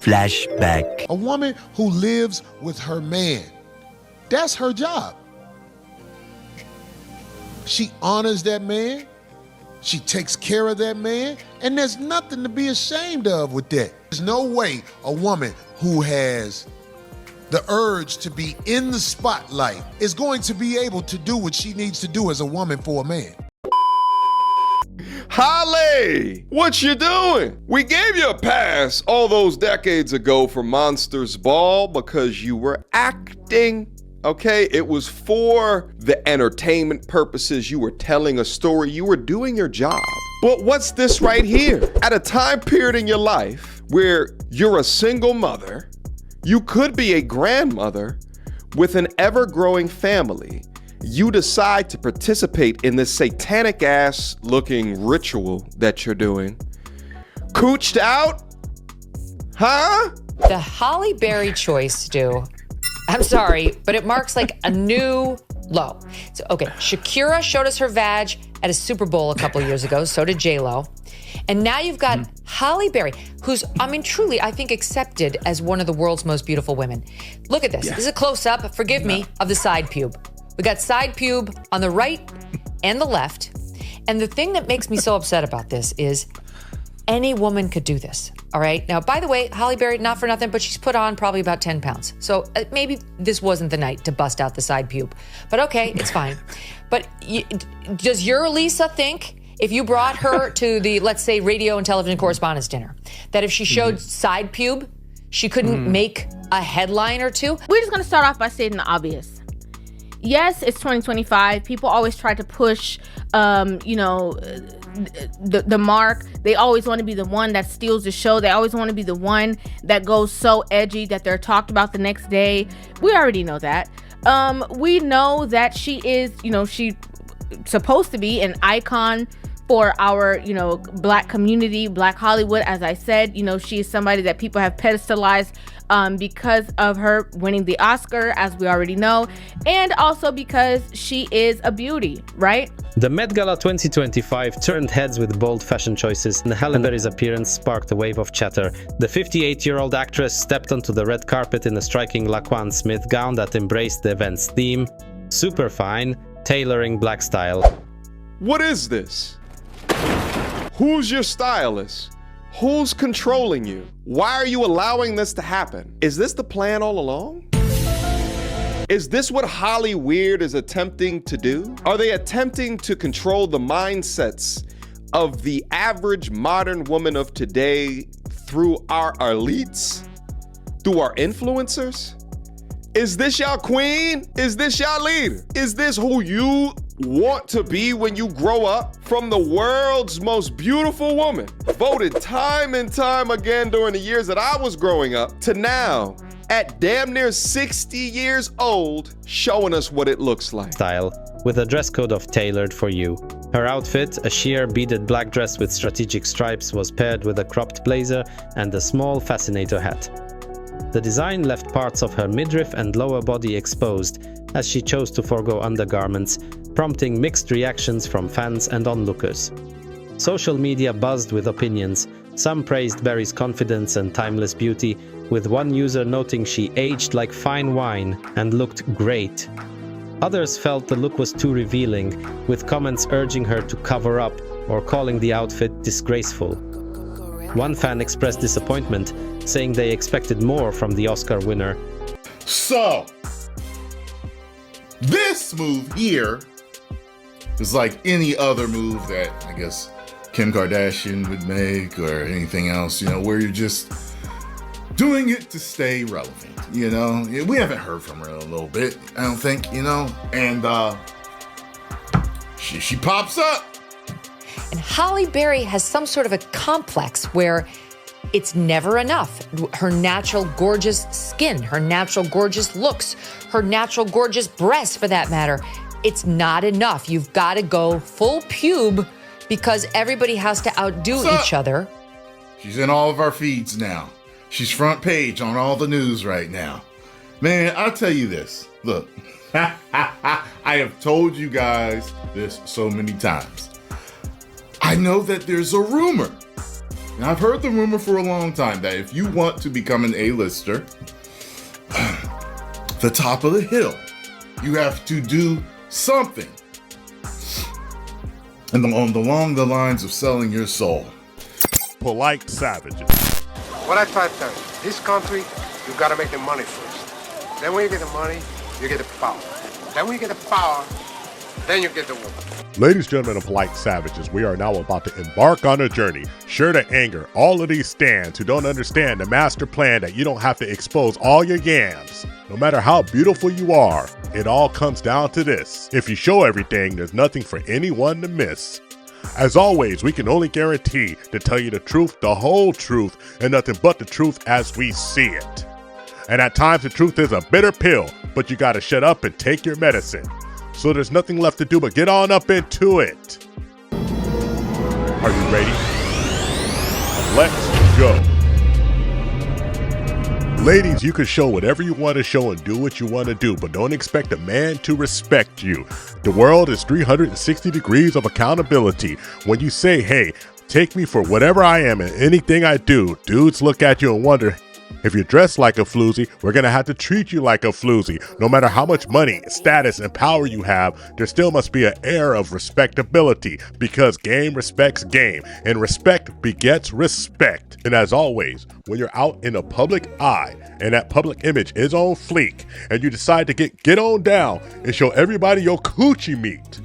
Flashback. A woman who lives with her man, that's her job. She honors that man. She takes care of that man. And there's nothing to be ashamed of with that. There's no way a woman who has the urge to be in the spotlight is going to be able to do what she needs to do as a woman for a man. Halle, what you doing? We gave you a pass all those decades ago for Monsters Ball because you were acting. Okay, it was for the entertainment purposes. You were telling a story. You were doing your job. But what's this right here? At a time period in your life where you're a single mother, you could be a grandmother with an ever-growing family, you decide to participate in this satanic-ass looking ritual that you're doing. Cooched out? Huh? The Halle Berry choice, Stu. I'm sorry, but it marks like a new low. So, okay, Shakira showed us her vag at a Super Bowl a couple years ago. So did J-Lo. And now you've got Halle Berry, who's, I mean, truly, I think, accepted as one of the world's most beautiful women. Look at this. Yeah. This is a close-up, forgive me, of the Side-Pube. We got Side-Pube on the right and the left. And the thing that makes me so upset about this is any woman could do this, all right? Now, by the way, Halle Berry, not for nothing, but she's put on probably about 10 pounds. So maybe this wasn't the night to bust out the Side-Pube. But okay, it's fine. But does your Lisa think, if you brought her to the, let's say, radio and television correspondence dinner, that if she showed Side-Pube, she couldn't make a headline or two? We're just gonna start off by stating the obvious. Yes, it's 2025. People always try to push, the mark. They always want to be the one that steals the show. They always want to be the one that goes so edgy that they're talked about the next day. We already know that. We know that she is, she's supposed to be an icon for our, Black community, Black Hollywood. As I said, she is somebody that people have pedestalized because of her winning the Oscar, as we already know, and also because she is a beauty, right? The Met Gala 2025 turned heads with bold fashion choices, and Halle Berry's appearance sparked a wave of chatter. The 58-year-old actress stepped onto the red carpet in a striking Laquan Smith gown that embraced the event's theme, super fine, tailoring Black style. What is this? Who's your stylist? Who's controlling you? Why are you allowing this to happen? Is this the plan all along? Is this what Holly Weird is attempting to do? Are they attempting to control the mindsets of the average modern woman of today through our elites? Through our influencers? Is this y'all queen? Is this y'all leader? Is this who you want to be when you grow up? From the world's most beautiful woman, voted time and time again during the years that I was growing up, to now, at damn near 60 years old, showing us what it looks like. Style, with a dress code of tailored for you. Her outfit, a sheer beaded black dress with strategic stripes, was paired with a cropped blazer and a small fascinator hat. The design left parts of her midriff and lower body exposed, as she chose to forego undergarments, prompting mixed reactions from fans and onlookers. Social media buzzed with opinions. Some praised Berry's confidence and timeless beauty, with one user noting she aged like fine wine and looked great. Others felt the look was too revealing, with comments urging her to cover up or calling the outfit disgraceful. One fan expressed disappointment, saying they expected more from the Oscar winner. So, this move here is like any other move that I guess Kim Kardashian would make or anything else, where you're just doing it to stay relevant, We haven't heard from her in a little bit, I don't think, and she pops up. And Halle Berry has some sort of a complex where it's never enough. Her natural gorgeous skin, her natural gorgeous looks, her natural gorgeous breasts for that matter. It's not enough. You've got to go full pube because everybody has to outdo each other. She's in all of our feeds now. She's front page on all the news right now. Man, I'll tell you this. Look, I have told you guys this so many times. I know that there's a rumor And I've heard the rumor for a long time that if you want to become an A-lister, the top of the hill, you have to do something. And along the lines of selling your soul. Polite savages. What I try to tell you, this country, you gotta make the money first. Then when you get the money, you get the power. Then when you get the power, then you get the woman. Ladies, gentlemen, and polite savages, we are now about to embark on a journey, sure to anger all of these stands who don't understand the master plan that you don't have to expose all your yams. No matter how beautiful you are, it all comes down to this. If you show everything, there's nothing for anyone to miss. As always, we can only guarantee to tell you the truth, the whole truth, and nothing but the truth as we see it. And at times the truth is a bitter pill, but you gotta shut up and take your medicine. So there's nothing left to do but get on up into it. Are you ready? Let's go. Ladies, you can show whatever you want to show and do what you want to do, but don't expect a man to respect you. The world is 360 degrees of accountability. When you say, hey, take me for whatever I am and anything I do, dudes look at you and wonder, if you're dressed like a floozy, we're gonna have to treat you like a floozy. No matter how much money, status, and power you have, there still must be an air of respectability, because game respects game, and respect begets respect. And as always, when you're out in the public eye, and that public image is on fleek, and you decide to get on down and show everybody your coochie meat,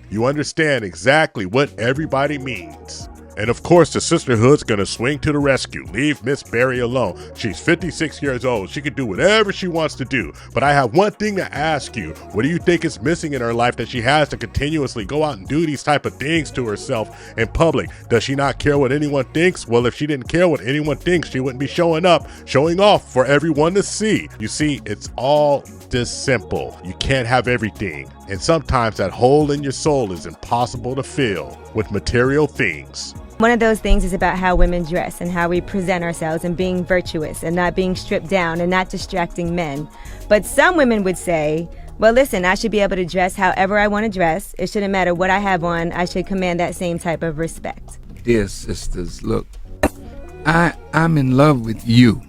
you understand exactly what everybody means. And of course, the sisterhood's gonna swing to the rescue. Leave Miss Berry alone. She's 56 years old. She can do whatever she wants to do. But I have one thing to ask you. What do you think is missing in her life that she has to continuously go out and do these type of things to herself in public? Does she not care what anyone thinks? Well, if she didn't care what anyone thinks, she wouldn't be showing up, showing off for everyone to see. You see, it's all this simple. You can't have everything. And sometimes that hole in your soul is impossible to fill with material things. One of those things is about how women dress and how we present ourselves and being virtuous and not being stripped down and not distracting men. But some women would say, well, listen, I should be able to dress however I want to dress. It shouldn't matter what I have on. I should command that same type of respect. Dear sisters, look, I'm in love with you.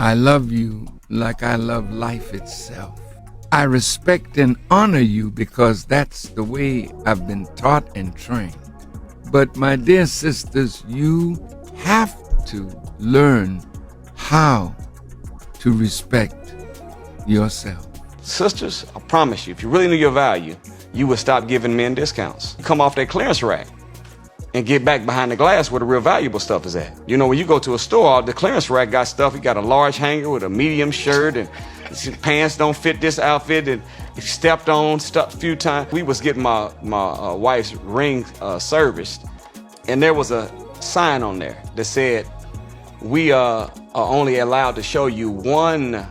I love you like I love life itself. I respect and honor you because that's the way I've been taught and trained. But my dear sisters, you have to learn how to respect yourself. Sisters, I promise you, if you really knew your value, you would stop giving men discounts. Come off that clearance rack and get back behind the glass where the real valuable stuff is at. You know, when you go to a store, the clearance rack got stuff. You got a large hanger with a medium shirt and pants don't fit this outfit and stepped on a few times. We was getting my wife's ring serviced, and there was a sign on there that said, we are only allowed to show you one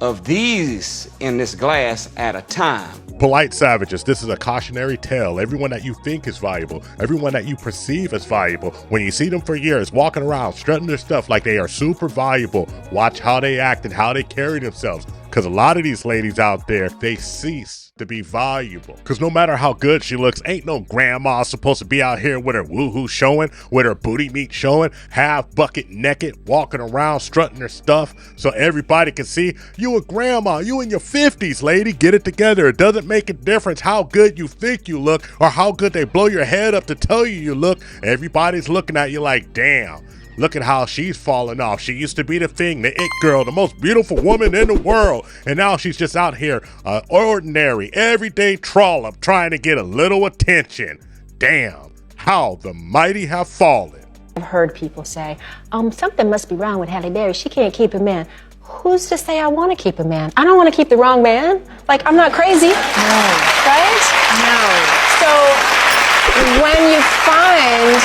of these in this glass at a time. Polite savages, this is a cautionary tale. Everyone that you think is valuable, everyone that you perceive as valuable, when you see them for years walking around strutting their stuff like they are super valuable, watch how they act and how they carry themselves. Because a lot of these ladies out there, they cease to be valuable. Because no matter how good she looks, ain't no grandma supposed to be out here with her woohoo showing, with her booty meat showing, half bucket naked, walking around strutting her stuff so everybody can see. You a grandma, you in your 50s, lady, get it together. It doesn't make a difference how good you think you look or how good they blow your head up to tell you look. Everybody's looking at you like, damn. Look at how she's fallen off. She used to be the thing, the it girl, the most beautiful woman in the world. And now she's just out here, ordinary, everyday trollop trying to get a little attention. Damn, how the mighty have fallen. I've heard people say, something must be wrong with Halle Berry. She can't keep a man. Who's to say I want to keep a man? I don't want to keep the wrong man. Like, I'm not crazy. No. Right? No. So when you find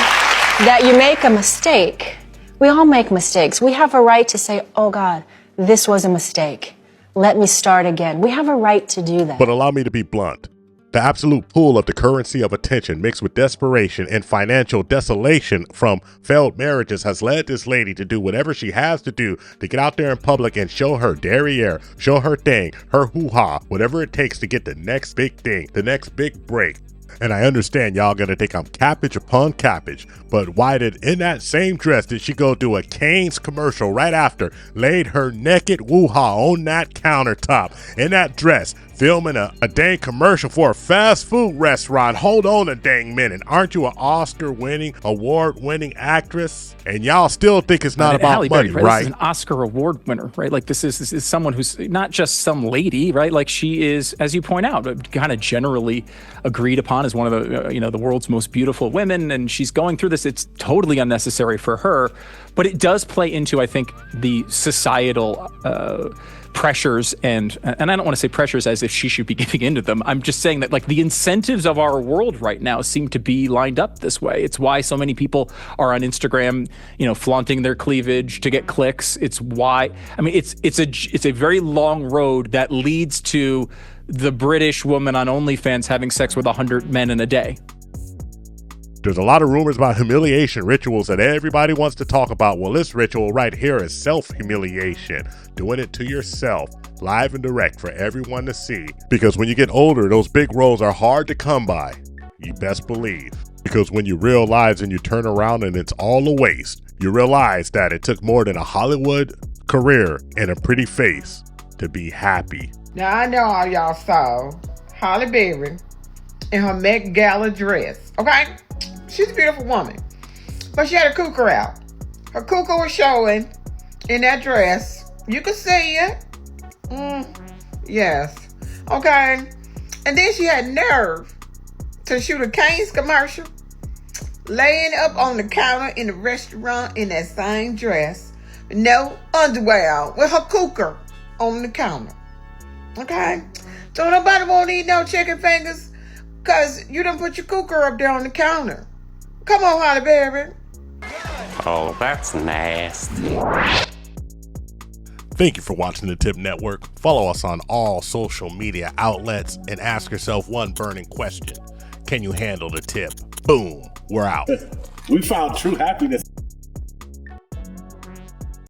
that you make a mistake, we all make mistakes. We have a right to say, oh God, this was a mistake. Let me start again. We have a right to do that. But allow me to be blunt. The absolute pool of the currency of attention mixed with desperation and financial desolation from failed marriages has led this lady to do whatever she has to do to get out there in public and show her derriere, show her thing, her hoo-ha, whatever it takes to get the next big thing, the next big break. And I understand y'all gonna think I'm cappage upon cappage, but why did in that same dress did she go do a Cane's commercial right after, laid her naked woo-ha on that countertop in that dress, filming a dang commercial for a fast food restaurant? Hold on a dang minute. Aren't you an Oscar-winning, award-winning actress? And y'all still think it's not about Halle money, Berry, right? This is an Oscar award winner, right? Like this is someone who's not just some lady, right? Like she is, as you point out, kind of generally agreed upon as one of the the world's most beautiful women, and she's going through this. It's totally unnecessary for her, but it does play into, I think, the societal pressures and I don't want to say pressures as if she should be giving into them. I'm just saying that like the incentives of our world right now seem to be lined up this way. It's why so many people are on Instagram, flaunting their cleavage to get clicks. It's why, it's a very long road that leads to the British woman on OnlyFans having sex with 100 men in a day. There's a lot of rumors about humiliation rituals that everybody wants to talk about. Well, this ritual right here is self-humiliation. Doing it to yourself, live and direct for everyone to see. Because when you get older, those big roles are hard to come by. You best believe. Because when you realize and you turn around and it's all a waste, you realize that it took more than a Hollywood career and a pretty face to be happy. Now, I know all y'all saw Halle Berry in her Met Gala dress, okay? She's a beautiful woman, but she had her cooker out. Her cooker was showing in that dress. You could see it. Yes. Okay. And then she had nerve to shoot a Cane's commercial, laying up on the counter in the restaurant in that same dress, no underwear, with her cooker on the counter. Okay? So nobody won't eat no chicken fingers because you done put your cooker up there on the counter. Come on, Halle Berry. Oh, that's nasty. Thank you for watching the Tip Network. Follow us on all social media outlets and ask yourself one burning question. Can you handle the tip? Boom, we're out. We found true happiness.